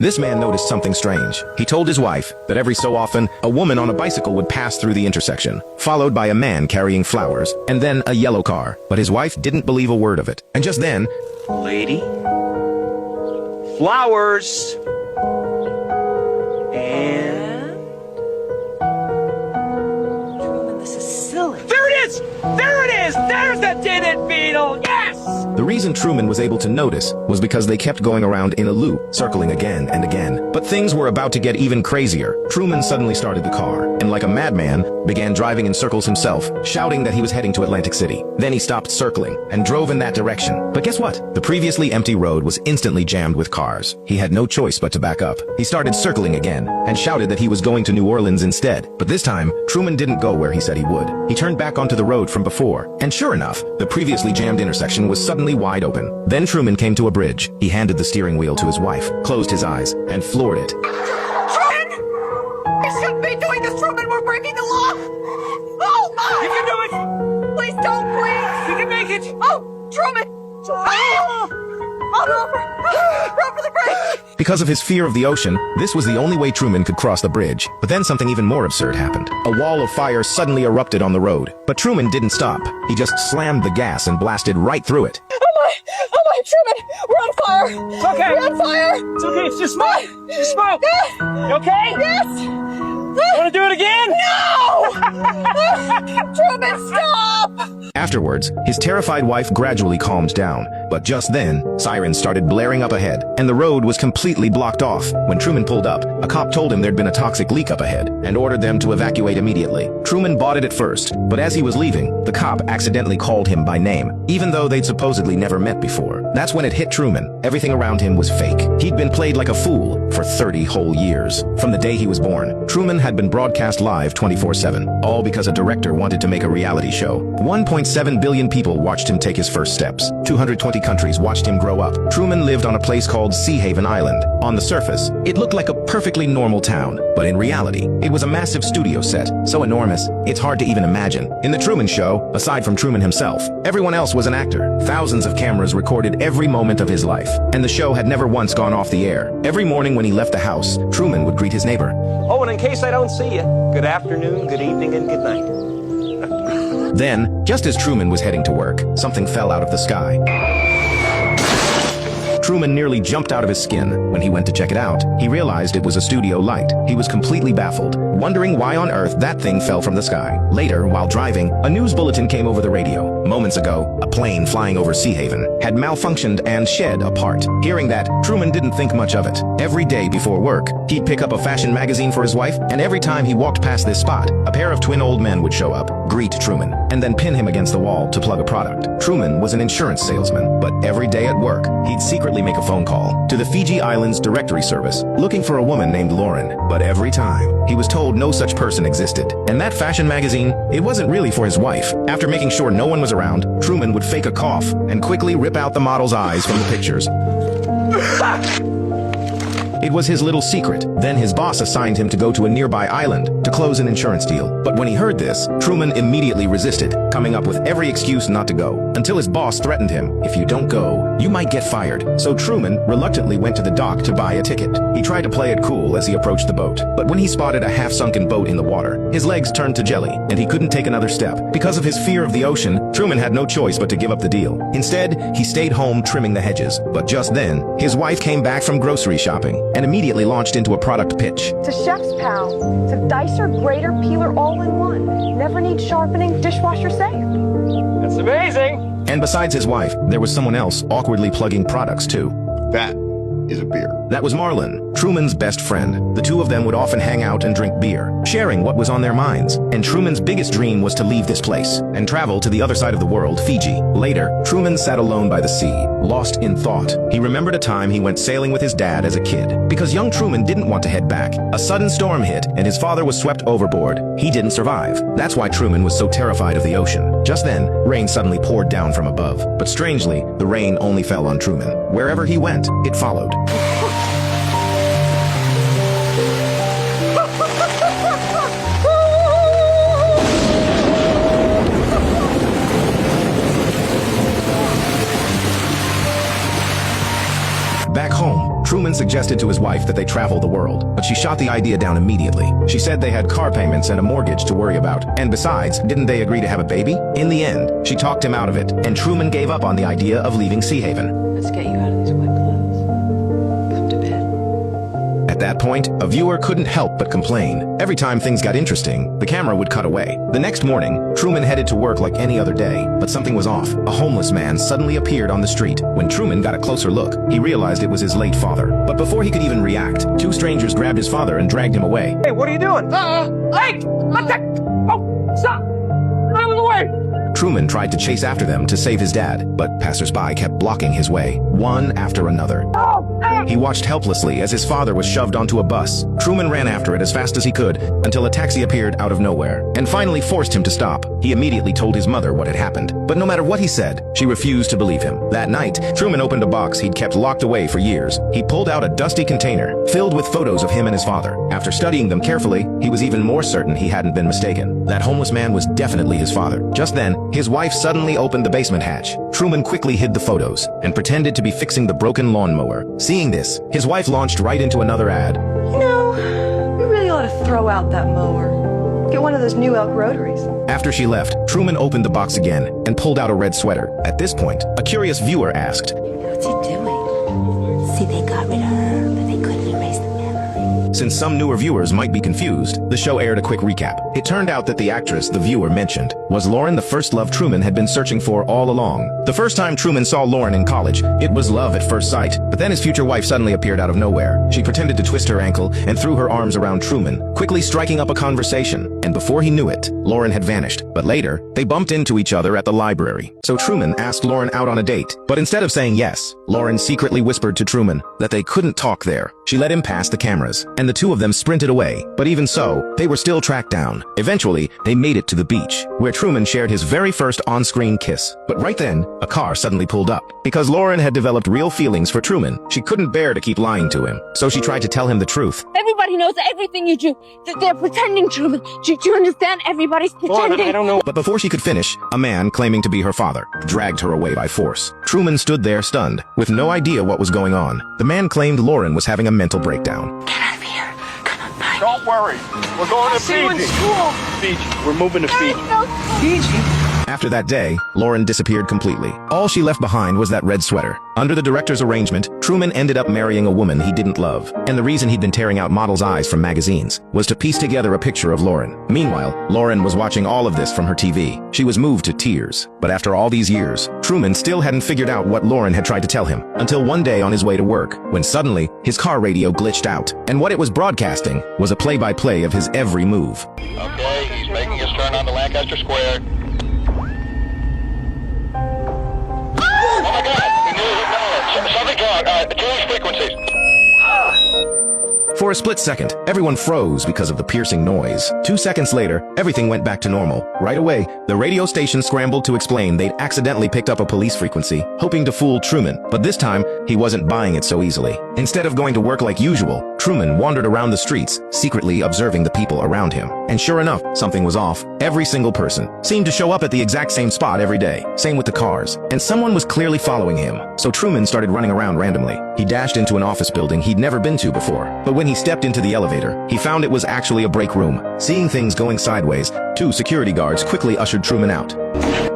This man noticed something strange. He told his wife that every so often, a woman on a bicycle would pass through the intersection, followed by a man carrying flowers, and then a yellow car. But his wife didn't believe a word of it. And just then, lady, flowers, and... Truman, this is silly. There it is! There it is! There's the tinted beetle! Yes! the reason Truman was able to notice was because they kept going around in a loop, circling again and again. But things were about to get even crazier. Truman suddenly started the car, and like a madman, began driving in circles himself, shouting that he was heading to Atlantic City. Then he stopped circling and drove in that direction. But guess what? The previously empty road was instantly jammed with cars. He had no choice but to back up. He started circling again and shouted that he was going to New Orleans instead. But this time, Truman didn't go where he said he would. He turned back onto the road from before, and sure enough, the previously jammed intersection was suddenly wide open. Then Truman came to a bridge. He handed the steering wheel to his wife, closed his eyes, and floored it. Truman! You shouldn't be doing this, Truman! We're breaking the law! Oh, my! You can do it! Please don't, please! You can make it! Oh, Truman! Oh, run for the bridge! Because of his fear of the ocean, this was the only way Truman could cross the bridge. But then something even more absurd happened. A wall of fire suddenly erupted on the road. But Truman didn't stop. He just slammed the gas and blasted right through it. Oh my, Truman! We're on fire! It's okay! We're on fire! It's okay, it's just smoke! It's just smoke! You okay? Yes! Wanna do it again? No! Truman, stop! Afterwards, his terrified wife gradually calmed down. But just then, sirens started blaring up ahead, and the road was completely blocked off. When Truman pulled up, a cop told him there'd been a toxic leak up ahead, and ordered them to evacuate immediately. Truman bought it at first, but as he was leaving, the cop accidentally called him by name, even though they'd supposedly never met before. That's when it hit Truman. Everything around him was fake. He'd been played like a fool for 30 whole years. From the day he was born, Truman had been broadcast live 24/7, all because a director wanted to make a reality show. 1.7 billion people watched him take his first steps. 220 countries watched him grow up. Truman lived on a place called Seahaven Island. On the surface, it looked like a perfectly normal town, but in reality, it was a massive studio set, so enormous, it's hard to even imagine. In The Truman Show, aside from Truman himself, everyone else was an actor. Thousands of cameras recorded every moment of his life, and the show had never once gone off the air. Every morning when he left the house, Truman would greet his neighbor. Oh, and in case I don't see you, good afternoon, good evening, and good night. Then, just as Truman was heading to work, something fell out of the sky. Truman nearly jumped out of his skin. When he went to check it out, he realized it was a studio light. He was completely baffled, wondering why on earth that thing fell from the sky. Later, while driving, a news bulletin came over the radio. Moments ago, a plane flying over Seahaven had malfunctioned and shed a part. Hearing that, Truman didn't think much of it. Every day before work, he'd pick up a fashion magazine for his wife, and every time he walked past this spot, a pair of twin old men would show up, greet Truman, and then pin him against the wall to plug a product. Truman was an insurance salesman, but every day at work, he'd secretly make a phone call to the Fiji Islands Directory Service, looking for a woman named Lauren. But every time, he was told no such person existed. And that fashion magazine, it wasn't really for his wife. After making sure no one was around, Truman would fake a cough and quickly rip out the model's eyes from the pictures. It was his little secret. Then his boss assigned him to go to a nearby island to close an insurance deal. But when he heard this, Truman immediately resisted, coming up with every excuse not to go, until his boss threatened him, "If you don't go, you might get fired." So Truman reluctantly went to the dock to buy a ticket. He tried to play it cool as he approached the boat, but when he spotted a half-sunken boat in the water, his legs turned to jelly, and he couldn't take another step. Because of his fear of the ocean, Truman had no choice but to give up the deal. Instead, he stayed home trimming the hedges. But just then, his wife came back from grocery shopping and immediately launched into a product pitch. To Chef's Pal. It's a dicer, grater, peeler all in one. Never need sharpening, dishwasher safe. That's amazing! And besides his wife, there was someone else awkwardly plugging products too. That is a beer. That was Marlon, Truman's best friend. The two of them would often hang out and drink beer, sharing what was on their minds. And Truman's biggest dream was to leave this place and travel to the other side of the world, Fiji. Later, Truman sat alone by the sea, lost in thought. He remembered a time he went sailing with his dad as a kid. Because young Truman didn't want to head back, a sudden storm hit and his father was swept overboard. He didn't survive. That's why Truman was so terrified of the ocean. Just then, rain suddenly poured down from above. But strangely, the rain only fell on Truman. Wherever he went, it followed. Back home, Truman suggested suggested to his wife that they travel the world, but she shot the idea down immediately. She said they had car payments and a mortgage to worry about. And besides, didn't they agree to have a baby? In the end, she talked him out of it, and Truman gave up on the idea of leaving Sea Haven. Let's get you out of these wet clothes. Come to bed. At that point, a viewer couldn't help but complain. Every time things got interesting, the camera would cut away. The next morning, Truman headed to work like any other day, but something was off. A homeless man suddenly appeared on the street. When Truman got a closer look, he realized it was his late father. But before he could even react, two strangers grabbed his father and dragged him away. Hey, what are you doing? Hey! What the? Oh, stop! Out of the way! Truman tried to chase after them to save his dad, but passersby kept blocking his way, one after another. He watched helplessly as his father was shoved onto a bus. Truman ran after it as fast as he could until a taxi appeared out of nowhere and finally forced him to stop. He immediately told his mother what had happened, but no matter what he said, she refused to believe him. That night, Truman opened a box he'd kept locked away for years. He pulled out a dusty container filled with photos of him and his father. After studying them carefully, he was even more certain he hadn't been mistaken. That homeless man was definitely his father. Just then, his wife suddenly opened the basement hatch. Truman quickly hid the photos and pretended to be fixing the broken lawnmower. Seeing this, his wife launched right into another ad. You know, we really ought to throw out that mower. Get one of those new Elk rotaries. After she left, Truman opened the box again and pulled out a red sweater. At this point, a curious viewer asked, What's he doing? See, they got rid of her, but they couldn't erase the memory. Since some newer viewers might be confused, the show aired a quick recap. It turned out that the actress the viewer mentioned was Lauren, the first love Truman had been searching for all along. The first time Truman saw Lauren in college, it was love at first sight. But then his future wife suddenly appeared out of nowhere. She pretended to twist her ankle and threw her arms around Truman, quickly striking up a conversation. And before he knew it, Lauren had vanished. But later, they bumped into each other at the library. So Truman asked Lauren out on a date. But instead of saying yes, Lauren secretly whispered to Truman that they couldn't talk there. She let him pass the cameras, and the two of them sprinted away. But even so, they were still tracked down. Eventually, they made it to the beach, where Truman shared his very first on-screen kiss. But right then, a car suddenly pulled up. Because Lauren had developed real feelings for Truman, she couldn't bear to keep lying to him. So she tried to tell him the truth. Everybody knows everything you do. They're pretending, Truman. Do you understand? Everybody's pretending. I don't know. But before she could finish, a man claiming to be her father dragged her away by force. Truman stood there stunned, with no idea what was going on. The man claimed Lauren was having a mental breakdown. Get out of here. Come on, bye. Don't worry. We're going to See you in Fiji. school. Fiji. We're moving to Fiji. After that day, Lauren disappeared completely. All she left behind was that red sweater. Under the director's arrangement, Truman ended up marrying a woman he didn't love. And the reason he'd been tearing out models' eyes from magazines was to piece together a picture of Lauren. Meanwhile, Lauren was watching all of this from her TV. She was moved to tears. But after all these years, Truman still hadn't figured out what Lauren had tried to tell him, until one day on his way to work, when suddenly, his car radio glitched out. And what it was broadcasting was a play-by-play of his every move. Okay, he's making his turn onto Lancaster Square. Oh my God! He knew his something's wrong. Change frequencies. For a split second, everyone froze because of the piercing noise. 2 seconds later, everything went back to normal. Right away, the radio station scrambled to explain they'd accidentally picked up a police frequency, hoping to fool Truman. But this time, he wasn't buying it so easily. Instead of going to work like usual, Truman wandered around the streets, secretly observing the people around him. And sure enough, something was off. Every single person seemed to show up at the exact same spot every day. Same with the cars. And someone was clearly following him. So Truman started running around randomly. He dashed into an office building he'd never been to before. But when he stepped into the elevator, he found it was actually a break room. Seeing things going sideways, 2 security guards quickly ushered Truman out.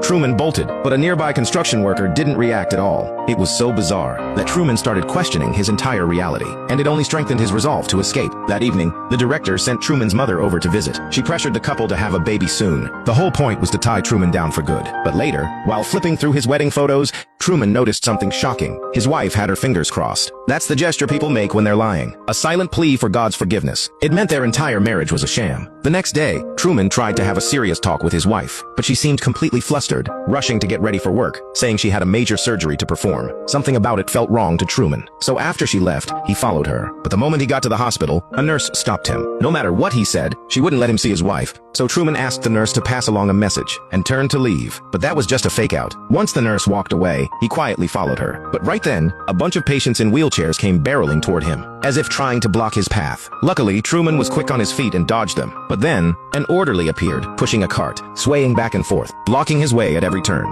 Truman bolted, but a nearby construction worker didn't react at all. It was so bizarre that Truman started questioning his entire reality, and it only strengthened his resolve to escape. That evening, the director sent Truman's mother over to visit. She pressured the couple to have a baby soon. The whole point was to tie Truman down for good. But later, while flipping through his wedding photos, Truman noticed something shocking. His wife had her fingers crossed. That's the gesture people make when they're lying. A silent plea for God's forgiveness. It meant their entire marriage was a sham. The next day, Truman tried to have a serious talk with his wife, but she seemed completely flustered, rushing to get ready for work, saying she had a major surgery to perform. Something about it felt wrong to Truman. So after she left, he followed her. But the moment he got to the hospital, a nurse stopped him. No matter what he said, she wouldn't let him see his wife. So Truman asked the nurse to pass along a message and turned to leave. But that was just a fake out. Once the nurse walked away, he quietly followed her. But right then, a bunch of patients in wheelchairs came barreling toward him, as if trying to block his path. Luckily, Truman was quick on his feet and dodged them. But then, an orderly appeared, pushing a cart, swaying back and forth, blocking his way at every turn.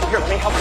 Here, let me help you.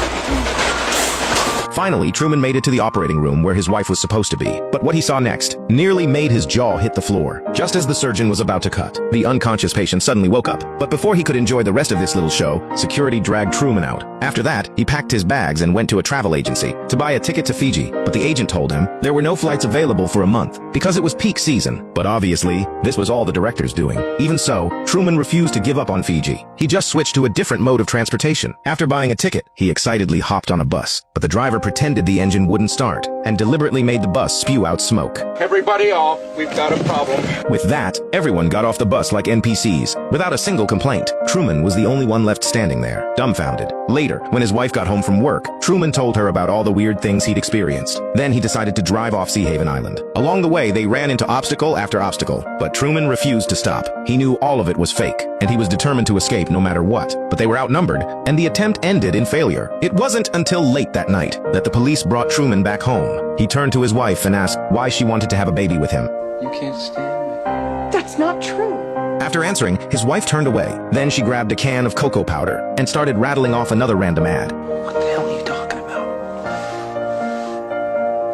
Finally, Truman made it to the operating room where his wife was supposed to be. But what he saw next nearly made his jaw hit the floor. Just as the surgeon was about to cut, the unconscious patient suddenly woke up. But before he could enjoy the rest of this little show, security dragged Truman out. After that, he packed his bags and went to a travel agency to buy a ticket to Fiji. But the agent told him there were no flights available for a month because it was peak season. But obviously, this was all the director's doing. Even so, Truman refused to give up on Fiji. He just switched to a different mode of transportation. After buying a ticket, he excitedly hopped on a bus. But the driver pretended the engine wouldn't start and deliberately made the bus spew out smoke. Everybody off. We've got a problem. With that, everyone got off the bus like NPCs, without a single complaint. Truman was the only one left standing there, dumbfounded. Later, when his wife got home from work, Truman told her about all the weird things he'd experienced. Then he decided to drive off Seahaven Island. Along the way, they ran into obstacle after obstacle, but Truman refused to stop. He knew all of it was fake, and he was determined to escape no matter what. But they were outnumbered, and the attempt ended in failure. It wasn't until late that night that the police brought Truman back home. He turned to his wife and asked why she wanted to have a baby with him. You can't stand me. That's not true. After answering, his wife turned away. Then she grabbed a can of cocoa powder and started rattling off another random ad. What the hell are you talking about?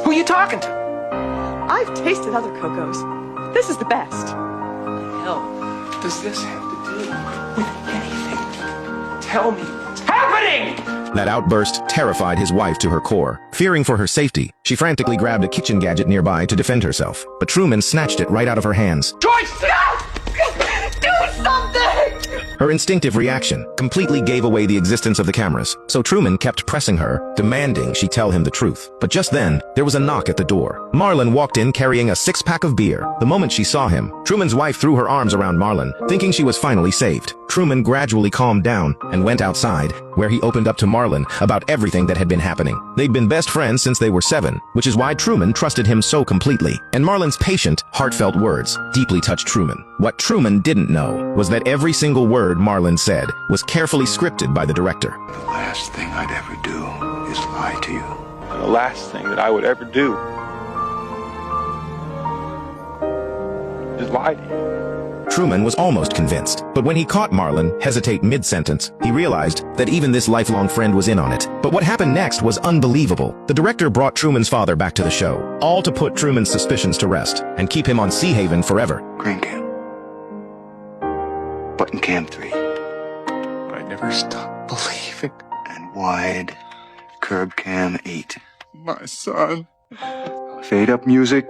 Who are you talking to? I've tasted other cocos. This is the best. What the hell does this have to do with anything? Tell me what's happening! That outburst terrified his wife to her core. Fearing for her safety, she frantically grabbed a kitchen gadget nearby to defend herself. But Truman snatched it right out of her hands. Joyce! Do something! Her instinctive reaction completely gave away the existence of the cameras, so Truman kept pressing her, demanding she tell him the truth. But just then, there was a knock at the door. Marlon walked in carrying a six-pack of beer. The moment she saw him, Truman's wife threw her arms around Marlon, thinking she was finally saved. Truman gradually calmed down and went outside, where he opened up to Marlon about everything that had been happening. They'd been best friends since they were 7, which is why Truman trusted him so completely. And Marlon's patient, heartfelt words deeply touched Truman. What Truman didn't know was that every single word Marlon said was carefully scripted by the director. The last thing I'd ever do is lie to you. And the last thing that I would ever do is lie to you. Truman was almost convinced, but when he caught Marlon hesitate mid-sentence, he realized that even this lifelong friend was in on it. But what happened next was unbelievable. The director brought Truman's father back to the show, all to put Truman's suspicions to rest and keep him on Seahaven forever. Green cam. Button cam 3. I never stopped believing. And wide curb cam 8. My son. Fade up music.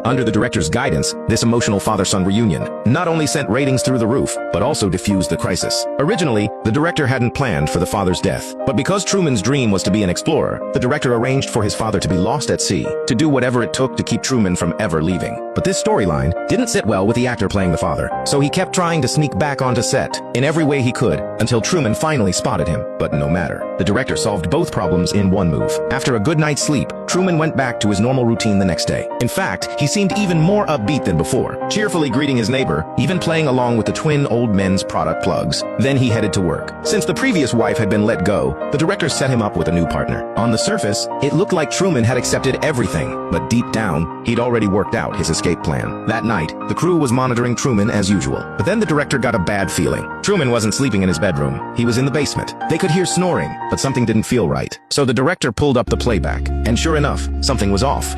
Under the director's guidance, this emotional father-son reunion not only sent ratings through the roof, but also diffused the crisis. Originally, the director hadn't planned for the father's death, but because Truman's dream was to be an explorer, the director arranged for his father to be lost at sea, to do whatever it took to keep Truman from ever leaving. But this storyline didn't sit well with the actor playing the father, so he kept trying to sneak back onto set in every way he could until Truman finally spotted him. But no matter. The director solved both problems in one move. After a good night's sleep, Truman went back to his normal routine the next day. In fact, he seemed even more upbeat than before, cheerfully greeting his neighbor, even playing along with the twin old men's product plugs. Then he headed to work. Since the previous wife had been let go, the director set him up with a new partner. On the surface, it looked like Truman had accepted everything, but deep down, he'd already worked out his escape plan. That night, the crew was monitoring Truman as usual. But then the director got a bad feeling. Truman wasn't sleeping in his bedroom. He was in the basement. They could hear snoring, but something didn't feel right. So the director pulled up the playback, and sure enough, something was off.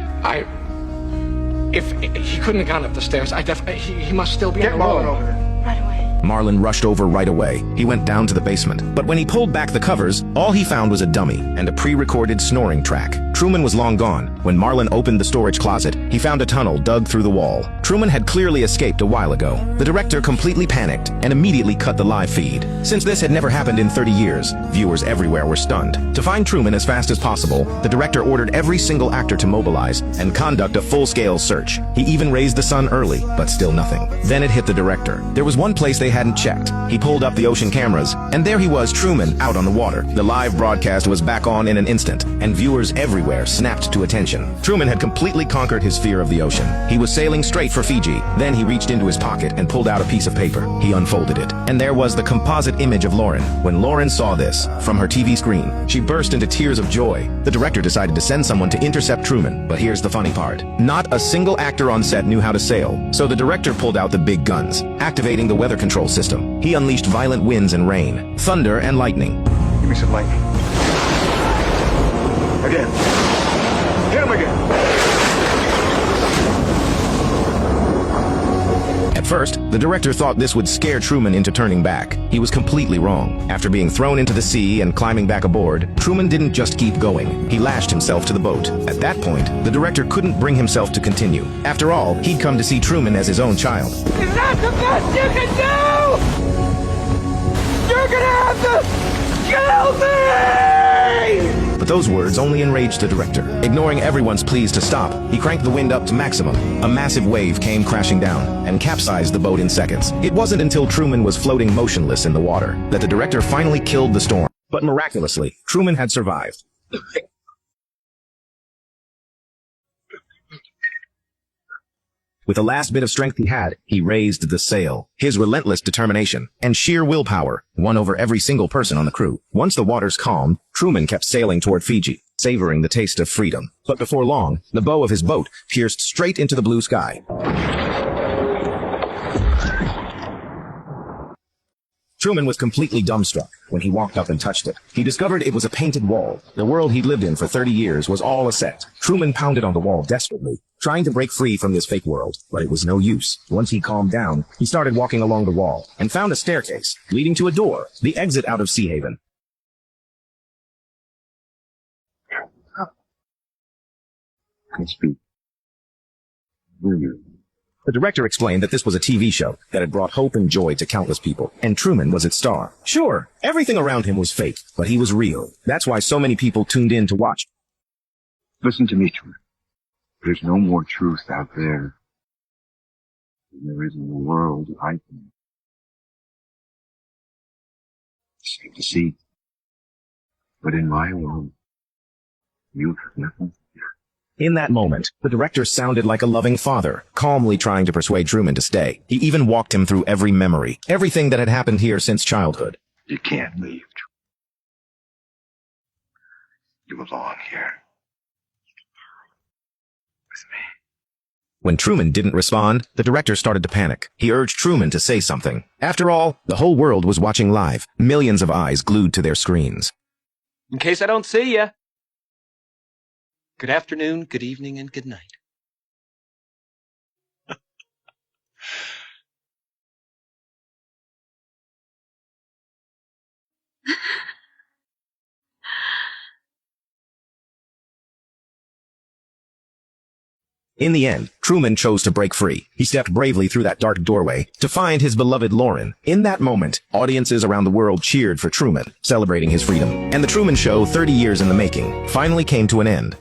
If he couldn't have gone up the stairs, he must still be on the road. over there. Right away. Marlon rushed over right away. He went down to the basement. But when he pulled back the covers, all he found was a dummy and a pre-recorded snoring track. Truman was long gone. When Marlon opened the storage closet, he found a tunnel dug through the wall. Truman had clearly escaped a while ago. The director completely panicked and immediately cut the live feed. Since this had never happened in 30 years, viewers everywhere were stunned. To find Truman as fast as possible, the director ordered every single actor to mobilize and conduct a full-scale search. He even raised the sun early, but still nothing. Then it hit the director. There was one place they hadn't checked. He pulled up the ocean cameras, and there he was, Truman, out on the water. The live broadcast was back on in an instant, and viewers everywhere everywhere snapped to attention. Truman had completely conquered his fear of the ocean. He was sailing straight for Fiji. Then he reached into his pocket and pulled out a piece of paper. He unfolded it, and there was the composite image of Lauren. When Lauren saw this from her TV screen, she burst into tears of joy. The director decided to send someone to intercept Truman, but here's the funny part. Not a single actor on set knew how to sail, so the director pulled out the big guns, activating the weather control system. He unleashed violent winds and rain, thunder and lightning. Give me some lightning. Again. Hit him again. At first, the director thought this would scare Truman into turning back. He was completely wrong. After being thrown into the sea and climbing back aboard, Truman didn't just keep going. He lashed himself to the boat. At that point, the director couldn't bring himself to continue. After all, he'd come to see Truman as his own child. Is that the best you can do? You're gonna have to kill me! But those words only enraged the director. Ignoring everyone's pleas to stop, he cranked the wind up to maximum. A massive wave came crashing down and capsized the boat in seconds. It wasn't until Truman was floating motionless in the water that the director finally killed the storm. But miraculously, Truman had survived. With the last bit of strength he had, he raised the sail. His relentless determination and sheer willpower won over every single person on the crew. Once the waters calmed, Truman kept sailing toward Fiji, savoring the taste of freedom. But before long, the bow of his boat pierced straight into the blue sky. Truman was completely dumbstruck when he walked up and touched it. He discovered it was a painted wall. The world he'd lived in for 30 years was all a set. Truman pounded on the wall desperately, trying to break free from this fake world, but it was no use. Once he calmed down, he started walking along the wall and found a staircase leading to a door, the exit out of Sea Haven. I speak. Weird. The director explained that this was a TV show that had brought hope and joy to countless people, and Truman was its star. Sure, everything around him was fake, but he was real. That's why so many people tuned in to watch. Listen to me, Truman. There's no more truth out there than there is in the world, I think. It's deceit. But in my world, you have nothing. In that moment, the director sounded like a loving father, calmly trying to persuade Truman to stay. He even walked him through every memory, everything that had happened here since childhood. You can't leave. You belong here. With me. When Truman didn't respond, the director started to panic. He urged Truman to say something. After all, the whole world was watching live, millions of eyes glued to their screens. In case I don't see ya. Good afternoon, good evening, and good night. In the end, Truman chose to break free. He stepped bravely through that dark doorway to find his beloved Lauren. In that moment, audiences around the world cheered for Truman, celebrating his freedom. And the Truman Show, 30 years in the making, finally came to an end.